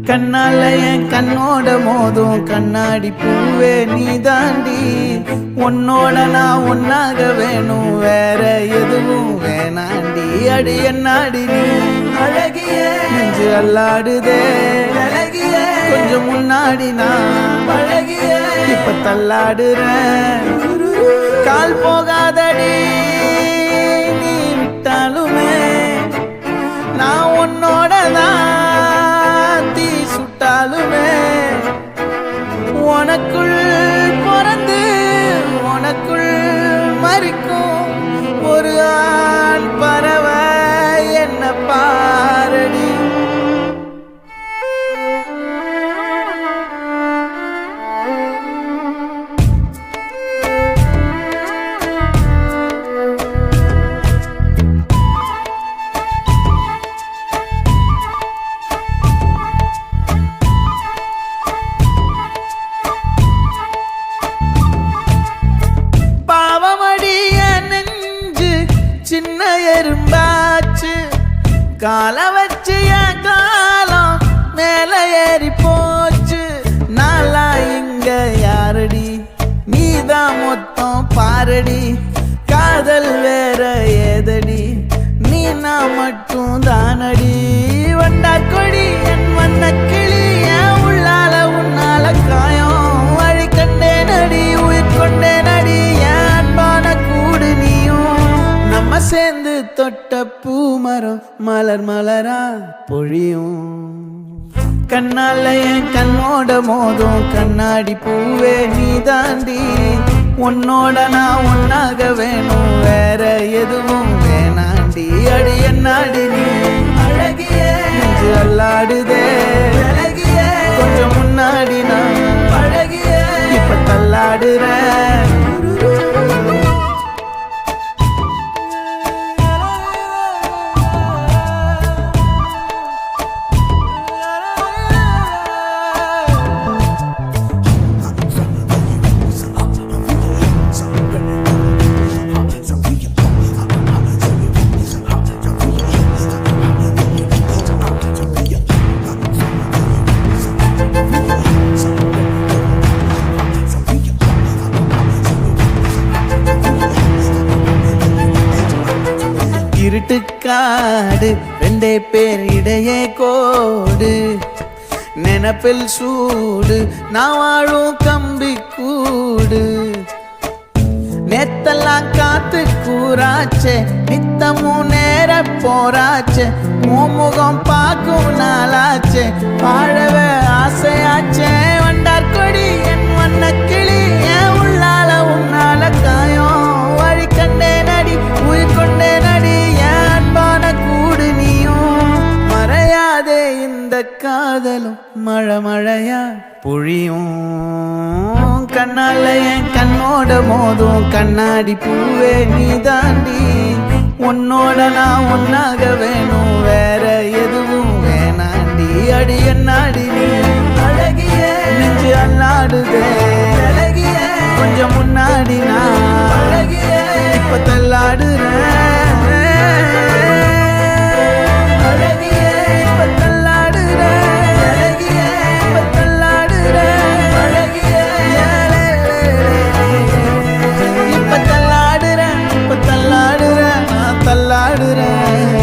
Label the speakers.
Speaker 1: கண்ணால என் கண்ணோட மோதும் கண்ணாடி பூவே நீ தாண்டி, உன்னோட நான் ஒன்னாக வேணும் வேற எதுவும் வேணாண்டி. அடி என்னாடி நீ அழகிய நெஞ்சு அல்லாடுதே அழகிய, கொஞ்சம் முன்னாடி நான் அழகிய இப்ப தள்ளாடுறேன். கால் போகாதடி நீ விட்டாலுமே நான் உன்னோட தான் சுட்டாலுமே, உனக்குள் பிறந்து உனக்குள் மறிக்கும் ஒரு ஆண் பறவை என்ன பாரடி. சின்ன எறும்பாச்சு கால வச்சு என் காலம் மேல ஏறி போச்சு. நாளா இங்க யாரடி நீதான் மொத்தம் பாரடி, காதல் வேற ஏதடி நீ நான் மட்டும் தானடி. வண்டா கொடி என் வண்ண கிளி என் உள்ளால உன்னால காயம் வழி கண்டே நடி உயிர் கொண்டே நடி என் அன்பான கூடு நீயும். நம்ம சேர்ந்து தொட்ட பூமரம் மலர் மலரா பொழியும். கண்ணால என் கண்ணோட மோதும் கண்ணாடி பூவே நீ தாண்டி, உன்னோட நான் ஒன்னாக வேணும் வேற எதுவும் வேணாண்டி. அடி என்னாடி நீ அழகிய நெஞ்சு அல்லாடுதே அழகிய, கொஞ்சம் முன்னாடி நான் அழகிய இப்ப தள்ளாடுறேன். இருட்டுக்காடு ரெண்டே பேர் இடையே கோடு, நினப்பில் சூடு நான் வாழும் கம்பி கூடு. நேத்தெல்லாம் காத்து கூறாச்சே நித்தமும் நேர போராச்சே, முகம் பார்க்கும் நாளாச்சே வாழவே ஆசையாச்சே. வண்டார் கொடி என் வண்ண கிளி என் உள்ளால உன்னால காயம் வழி கண்டே நடி உயிர் கொண்டே நடி என் அன்பான கூடு நீயும். மறையாதே இந்த காதலும் மழை மழையா பொழியும். கண்ணால என் கண்ணோட மோதும் கண்ணாடி பூவே நீ தாண்டி, உன்னோட நான் ஒன்னாக வேணும் வேற எதுவும் வேணாண்டி. அடி என்னாடி நீ அழகிய நெஞ்சு அல்லாடுதே அழகிய, கொஞ்சம் முன்னாடி நான் அழகிய இப்ப தள்ளாடுறேன். தள்ளாடுறேன்